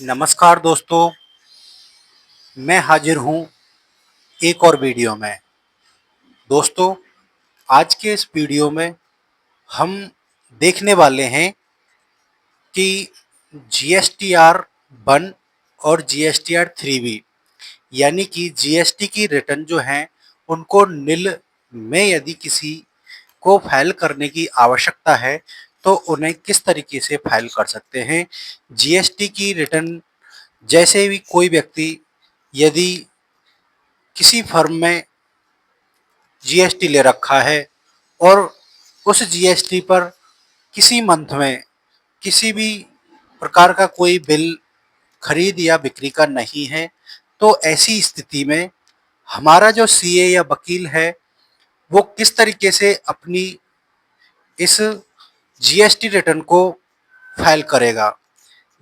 नमस्कार दोस्तों, मैं हाजिर हूँ एक और वीडियो में। दोस्तों, आज के इस वीडियो में हम देखने वाले हैं कि GSTR 1 और GSTR 3B यानी कि जीएसटी की रिटर्न जो हैं उनको निल में यदि किसी को फाइल करने की आवश्यकता है तो उन्हें किस तरीके से फाइल कर सकते हैं। जीएसटी की रिटर्न जैसे भी कोई व्यक्ति यदि किसी फर्म में जीएसटी ले रखा है और उस जीएसटी पर किसी मंथ में किसी भी प्रकार का कोई बिल खरीद या बिक्री का नहीं है, तो ऐसी स्थिति में हमारा जो सीए या वकील है वो किस तरीके से अपनी इस जीएसटी रिटर्न को फाइल करेगा।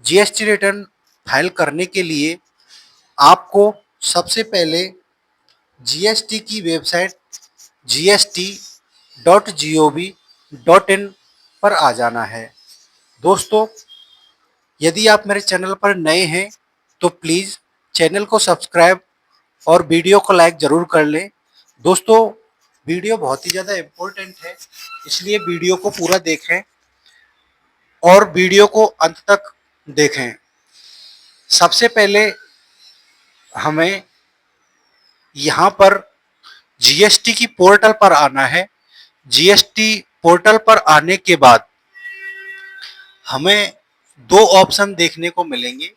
जीएसटी रिटर्न फाइल करने के लिए आपको सबसे पहले जीएसटी की वेबसाइट gst.gov.in पर आ जाना है। दोस्तों, यदि आप मेरे चैनल पर नए हैं तो प्लीज़ चैनल को सब्सक्राइब और वीडियो को लाइक ज़रूर कर लें। दोस्तों, वीडियो बहुत ही ज़्यादा इम्पोर्टेंट है, इसलिए वीडियो को पूरा देखें और वीडियो को अंत तक देखें। सबसे पहले हमें यहाँ पर जीएसटी की पोर्टल पर आना है। जीएसटी पोर्टल पर आने के बाद हमें दो ऑप्शन देखने को मिलेंगे।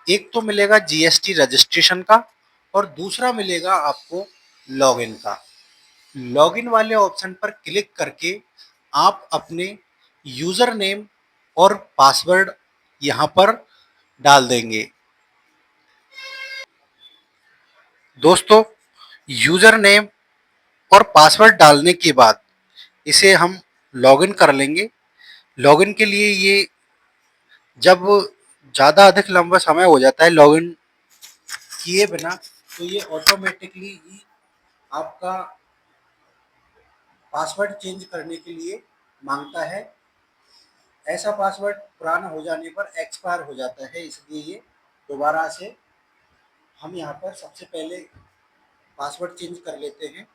एक तो मिलेगा जीएसटी रजिस्ट्रेशन का और दूसरा मिलेगा आपको लॉगिन का। लॉगिन वाले ऑप्शन पर क्लिक करके आप अपने यूज़र नेम और पासवर्ड यहाँ पर डाल देंगे। दोस्तों, यूज़र नेम और पासवर्ड डालने के बाद इसे हम लॉगिन कर लेंगे। लॉगिन के लिए ये जब ज़्यादा अधिक लंबा समय हो जाता है लॉगिन किए बिना, तो ये ऑटोमेटिकली ही आपका पासवर्ड चेंज करने के लिए मांगता है। ऐसा पासवर्ड पुराना हो जाने पर एक्सपायर हो जाता है, इसलिए ये दोबारा से हम यहाँ पर सबसे पहले पासवर्ड चेंज कर लेते हैं।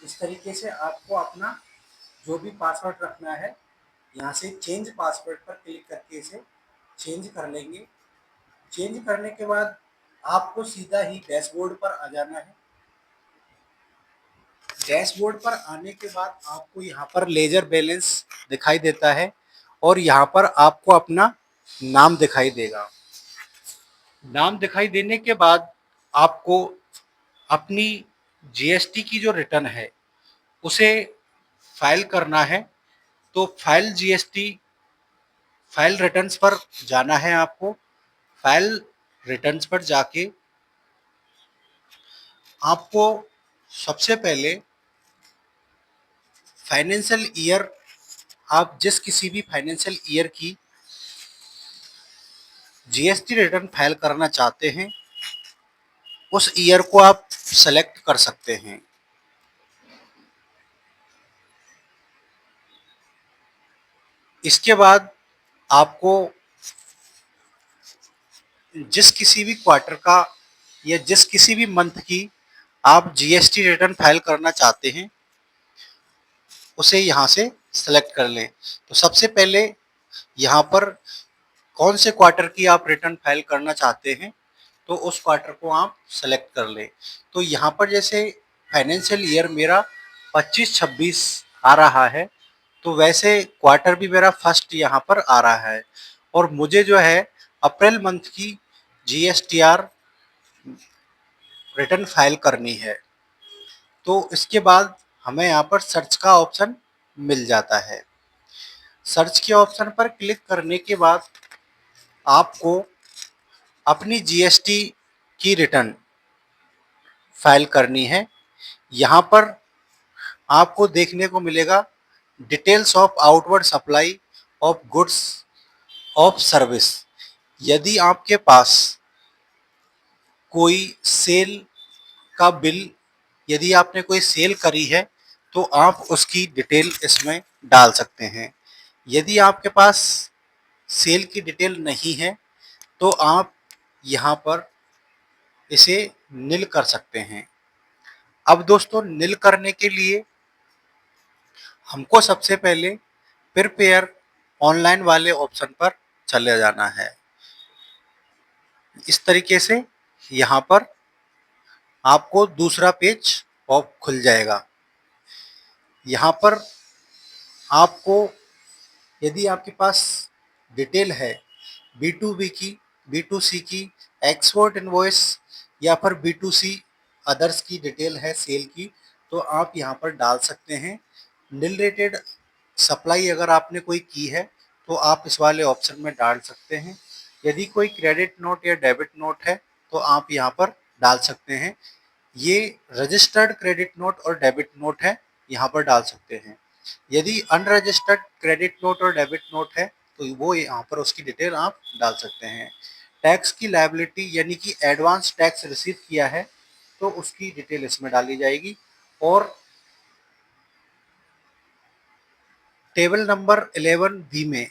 इस तरीके से आपको अपना जो भी पासवर्ड रखना है यहाँ से चेंज पासवर्ड पर क्लिक करके इसे चेंज कर लेंगे। चेंज करने के बाद आपको सीधा ही डैशबोर्ड पर आ जाना है। डैशबोर्ड पर आने के बाद आपको यहाँ पर लेजर बैलेंस दिखाई देता है और यहाँ पर आपको अपना नाम दिखाई देगा। नाम दिखाई देने के बाद आपको अपनी जीएसटी की जो रिटर्न है उसे फाइल करना है। तो फाइल जीएसटी फाइल रिटर्न्स पर जाना है आपको। फाइल रिटर्न्स पर जाके आपको सबसे पहले फाइनेंशियल ईयर, आप जिस किसी भी फाइनेंशियल ईयर की जीएसटी रिटर्न फाइल करना चाहते हैं उस ईयर को आप सेलेक्ट कर सकते हैं। इसके बाद आपको जिस किसी भी क्वार्टर का या जिस किसी भी मंथ की आप जीएसटी रिटर्न फाइल करना चाहते हैं उसे यहाँ से सेलेक्ट कर लें। तो सबसे पहले यहाँ पर कौन से क्वार्टर की आप रिटर्न फाइल करना चाहते हैं तो उस क्वार्टर को आप सेलेक्ट कर लें। तो यहाँ पर जैसे फाइनेंशियल ईयर मेरा 25-26 आ रहा है, तो वैसे क्वार्टर भी मेरा फर्स्ट यहाँ पर आ रहा है और मुझे जो है अप्रैल मंथ की जीएसटीआर रिटर्न फाइल करनी है। तो इसके बाद हमें यहाँ पर सर्च का ऑप्शन मिल जाता है। सर्च के ऑप्शन पर क्लिक करने के बाद आपको अपनी जीएसटी की रिटर्न फाइल करनी है। यहाँ पर आपको देखने को मिलेगा details of outward supply of goods of service. यदि आपके पास कोई सेल का बिल, यदि आपने कोई सेल करी है तो आप उसकी डिटेल इसमें डाल सकते हैं। यदि आपके पास सेल की डिटेल नहीं है तो आप यहाँ पर इसे नील कर सकते हैं। अब दोस्तों नील करने के लिए हमको सबसे पहले प्रिपेयर ऑनलाइन वाले ऑप्शन पर चले जाना है। इस तरीके से यहाँ पर आपको दूसरा पेज पॉप खुल जाएगा। यहाँ पर आपको, यदि आपके पास डिटेल है B2B की, B2C की, एक्सपोर्ट इनवॉइस या फिर B2C अदर्स की डिटेल है सेल की, तो आप यहाँ पर डाल सकते हैं। नील रेटेड सप्लाई अगर आपने कोई की है तो आप इस वाले ऑप्शन में डाल सकते हैं। यदि कोई क्रेडिट नोट या डेबिट नोट है तो आप यहाँ पर डाल सकते हैं। ये रजिस्टर्ड क्रेडिट नोट और डेबिट नोट है, यहाँ पर डाल सकते हैं। यदि अनरजिस्टर्ड क्रेडिट नोट और डेबिट नोट है तो वो यहाँ पर उसकी डिटेल आप डाल सकते हैं। टैक्स की लायबिलिटी यानी कि एडवांस टैक्स रिसीव किया है तो उसकी डिटेल इसमें डाली जाएगी। और टेबल नंबर 11 बी में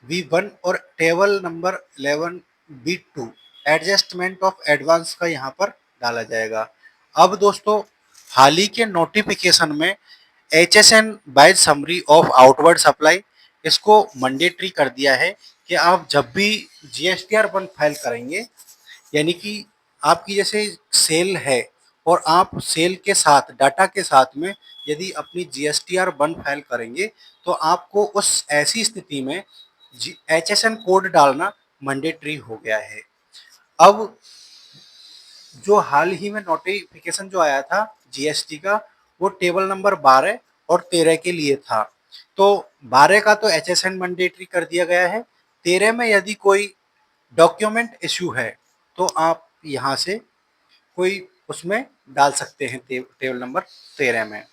V1 और table number 11 B2 adjustment of advance का यहाँ पर डाला जाएगा। अब दोस्तों हाल ही के नोटिफिकेशन में HSN by summary of outward supply इसको मैंडेटरी कर दिया है कि आप जब भी GSTR 1 फाइल करेंगे, यानी कि आपकी जैसे सेल है और आप सेल के साथ डाटा के साथ में यदि अपनी GSTR 1 फाइल करेंगे तो आपको उस ऐसी स्थिति में HSN कोड डालना मैंडेटरी हो गया है। अब जो हाल ही में नोटिफिकेशन जो आया था GST का, वो टेबल नंबर 12 और 13 के लिए था। तो 12 का तो HSN मैंडेटरी कर दिया गया है। 13 में यदि कोई डॉक्यूमेंट इशू है तो आप यहाँ से कोई उसमें डाल सकते हैं टेबल नंबर 13 में।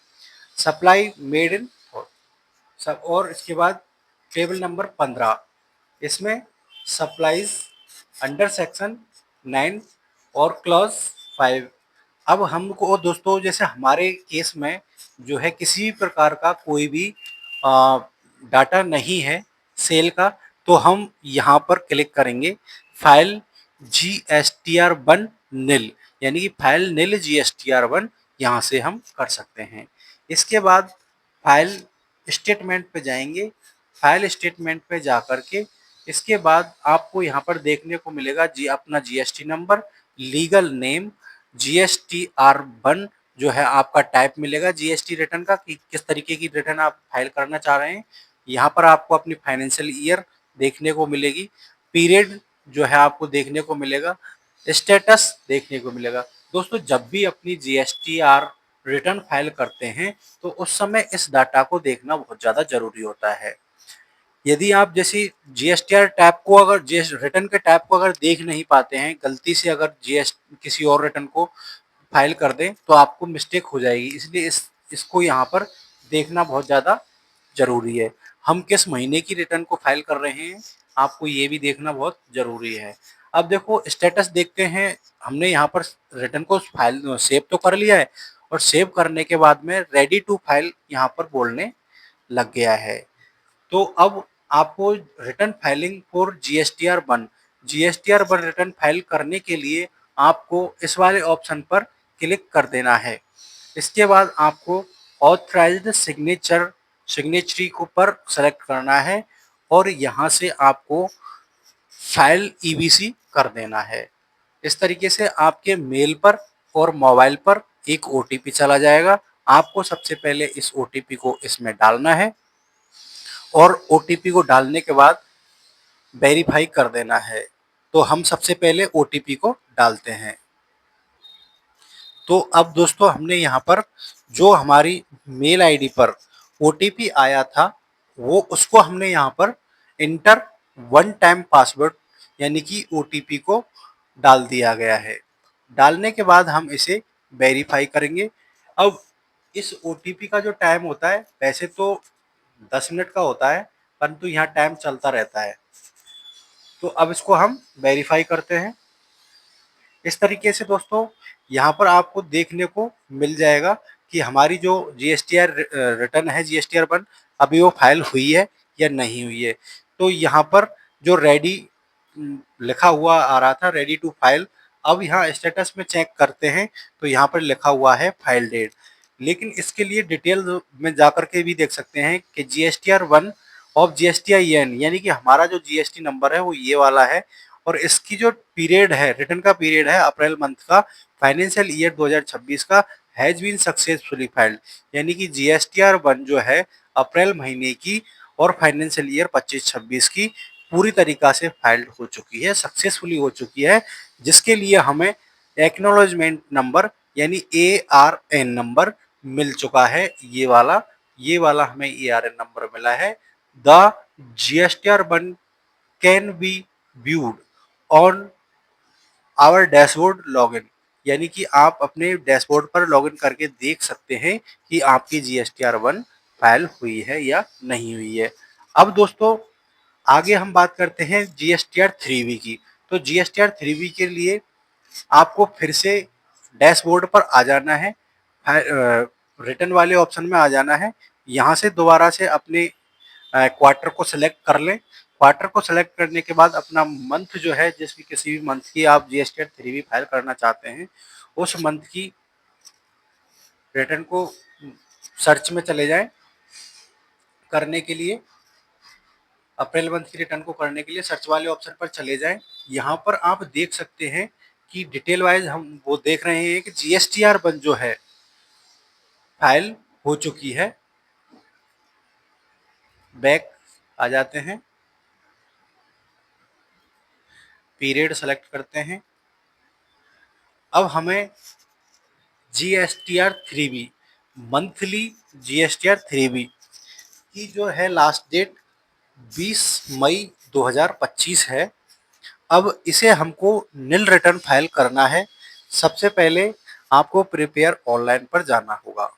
सप्लाई मेड इन सब, और इसके बाद टेबल नंबर 15, इसमें सप्लाईज अंडर सेक्शन 9 और क्लॉज 5। अब हमको दोस्तों जैसे हमारे केस में जो है किसी भी प्रकार का कोई भी डाटा नहीं है सेल का, तो हम यहाँ पर क्लिक करेंगे फाइल GSTR1 नील, यानी कि फाइल नील GSTR1 यहाँ से हम कर सकते हैं। इसके बाद फाइल स्टेटमेंट पे जाएंगे। फाइल स्टेटमेंट पे जा करके इसके बाद आपको यहाँ पर देखने को मिलेगा अपना GST number, legal name, GSTR1 जो है आपका टाइप मिलेगा GST रिटर्न का कि किस तरीके की रिटर्न आप फाइल करना चाह रहे हैं। यहाँ पर आपको अपनी फाइनेंशियल ईयर देखने को मिलेगी, पीरियड जो है आपको देखने को मिलेगा, स्टेटस देखने को मिलेगा। दोस्तों जब भी अपनी GSTR रिटर्न फाइल करते हैं तो उस समय इस डाटा को देखना बहुत ज़्यादा जरूरी होता है। यदि आप जैसे GSTR टैब को अगर रिटर्न के टैब को अगर देख नहीं पाते हैं, गलती से अगर किसी और रिटर्न को फाइल कर दें तो आपको मिस्टेक हो जाएगी, इसलिए इसको यहाँ पर देखना बहुत ज़्यादा ज़रूरी है। हम किस महीने की रिटर्न को फाइल कर रहे हैं आपको ये भी देखना बहुत ज़रूरी है। अब देखो स्टेटस देखते हैं, हमने यहाँ पर रिटर्न को फाइल सेव तो कर लिया है और सेव करने के बाद में रेडी टू फाइल यहाँ पर बोलने लग गया है। तो अब आपको return filing for GSTR1 return file करने के लिए आपको इस वाले ऑप्शन पर क्लिक कर देना है। इसके बाद आपको ऑथराइज्ड सिग्नेचरी को पर सेलेक्ट करना है और यहाँ से आपको फाइल EBC कर देना है। इस तरीके से आपके मेल पर और मोबाइल पर एक OTP चला जाएगा। आपको सबसे पहले इस OTP को इसमें डालना है और OTP को डालने के बाद वेरीफाई कर देना है। तो हम सबसे पहले OTP को डालते हैं। तो अब दोस्तों हमने यहाँ पर जो हमारी मेल आईडी पर OTP आया था वो उसको हमने यहाँ पर इंटर वन टाइम पासवर्ड यानी कि OTP को डाल दिया गया है। डालने के बाद हम इसे वेरीफाई करेंगे। अब इस OTP का जो टाइम होता है वैसे तो 10 मिनट का होता है, परंतु यहाँ टाइम चलता रहता है। तो अब इसको हम वेरीफाई करते हैं। इस तरीके से दोस्तों यहाँ पर आपको देखने को मिल जाएगा कि हमारी जो जीएसटीआर रिटर्न है, जीएसटीआर 1, अभी वो फाइल हुई है या नहीं हुई है। तो यहाँ पर जो रेडी लिखा हुआ आ रहा था, रेडी टू फाइल, अब यहाँ स्टेटस में चेक करते हैं तो यहाँ पर लिखा हुआ है फाइल डेट। लेकिन इसके लिए डिटेल में जाकर के भी देख सकते हैं कि GSTR 1 ऑफ GSTIN, यानी कि हमारा जो जीएसटी नंबर है वो ये वाला है, और इसकी जो पीरियड है, रिटर्न का पीरियड है अप्रैल मंथ का, फाइनेंशियल ईयर 2026 का, हैज बीन सक्सेसफुली फाइल्ड, यानी कि GSTR 1 जो है अप्रैल महीने की और फाइनेंशियल ईयर 25-26 की पूरी तरीका से फाइल्ड हो चुकी है, सक्सेसफुली हो चुकी है, जिसके लिए हमें एक्नॉलेजमेंट नंबर यानी ARN नंबर मिल चुका है। ये वाला हमें ARN नंबर मिला है। The GSTR 1 can be viewed on our dashboard login, यानी कि आप अपने डैशबोर्ड पर लॉगिन करके देख सकते हैं कि आपकी GSTR 1 फाइल हुई है या नहीं हुई है। अब दोस्तों आगे हम बात करते हैं GSTR 3B की। तो GSTR 3B के लिए आपको फिर से डैशबोर्ड पर आ जाना है, रिटर्न वाले ऑप्शन में आ जाना है। यहाँ से दोबारा से अपने क्वार्टर को सिलेक्ट कर लें। क्वार्टर को सिलेक्ट करने के बाद अपना मंथ जो है, जिस भी किसी भी मंथ की आप GSTR 3B फाइल करना चाहते हैं, उस मंथ की रिटर्न को सर्च में चले जाएं। करने के लिए अप्रैल मंथ की रिटर्न को करने के लिए सर्च वाले ऑप्शन पर चले जाएं। यहाँ पर आप देख सकते हैं कि डिटेल वाइज हम वो देख रहे हैं कि GSTR 1 जो है फाइल हो चुकी है। बैक आ जाते हैं, पीरियड सेलेक्ट करते हैं। अब हमें GSTR 3B monthly GSTR 3B की जो है लास्ट डेट 20 मई 2025 है। अब इसे हमको निल रिटर्न फाइल करना है। सबसे पहले आपको प्रिपेयर ऑनलाइन पर जाना होगा।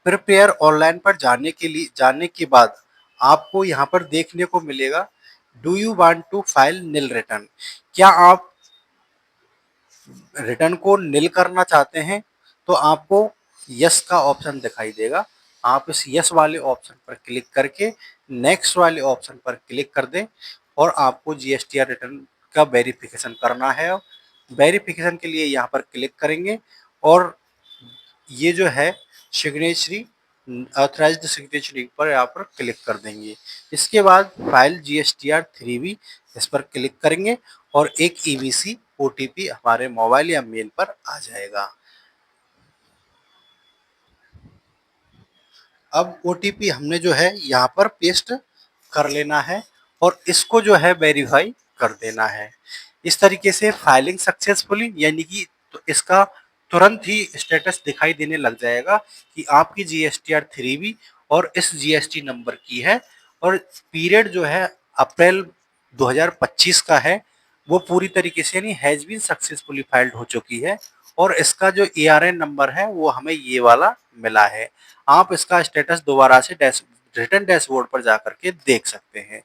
प्रिपेयर ऑनलाइन पर जाने के बाद आपको यहाँ पर देखने को मिलेगा, do you want to file nil return, क्या आप रिटर्न को निल करना चाहते हैं? तो आपको यस का ऑप्शन दिखाई देगा। आप इस यस वाले ऑप्शन पर क्लिक करके नेक्स्ट वाले ऑप्शन पर क्लिक कर दें और आपको GSTR रिटर्न का वेरिफिकेशन करना है। वेरिफिकेशन के लिए यहाँ पर क्लिक करेंगे और ये जो है सिग्नेचरी, ऑथराइज्ड सिग्नेचरी पर यहाँ पर क्लिक कर देंगे। इसके बाद फाइल GSTR 3B इस पर क्लिक करेंगे और एक EBC OTP हमारे मोबाइल या मेल पर आ जाएगा। अब OTP हमने जो है यहाँ पर पेस्ट कर लेना है और इसको जो है वेरीफाई कर देना है। इस तरीके से फाइलिंग सक्सेसफुली, यानी कि तो इसका तुरंत ही स्टेटस दिखाई देने लग जाएगा कि आपकी GSTR 3B और इस GST नंबर की है, और पीरियड जो है अप्रैल 2025 का है, वो पूरी तरीके से यानी हैज बीन सक्सेसफुली फाइल्ड हो चुकी है, और इसका जो ARN नंबर है वो हमें ये वाला मिला है। आप इसका स्टेटस दोबारा से रिटर्न डैशबोर्ड पर जाकर के देख सकते हैं।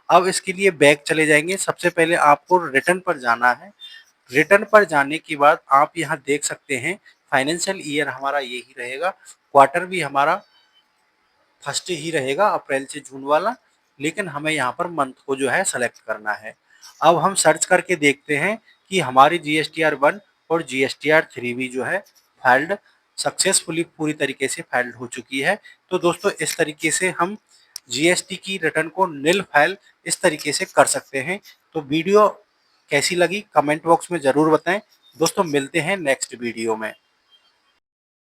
अब इसके लिए बैक चले जाएंगे। सबसे पहले आपको रिटर्न पर जाना है। रिटर्न पर जाने के बाद आप यहाँ देख सकते हैं फाइनेंशियल ईयर हमारा यही रहेगा, क्वार्टर भी हमारा फर्स्ट ही रहेगा, अप्रैल से जून वाला, लेकिन हमें यहाँ पर मंथ को जो है सेलेक्ट करना है। अब हम सर्च करके देखते हैं कि हमारी GSTR 1 और GSTR 3B जो है फाइल्ड सक्सेसफुली पूरी तरीके से फाइल्ड हो चुकी है। तो दोस्तों इस तरीके से हम GST की रिटर्न को निल फाइल इस तरीके से कर सकते हैं। तो वीडियो कैसी लगी कमेंट बॉक्स में ज़रूर बताएं। दोस्तों मिलते हैं नेक्स्ट वीडियो में।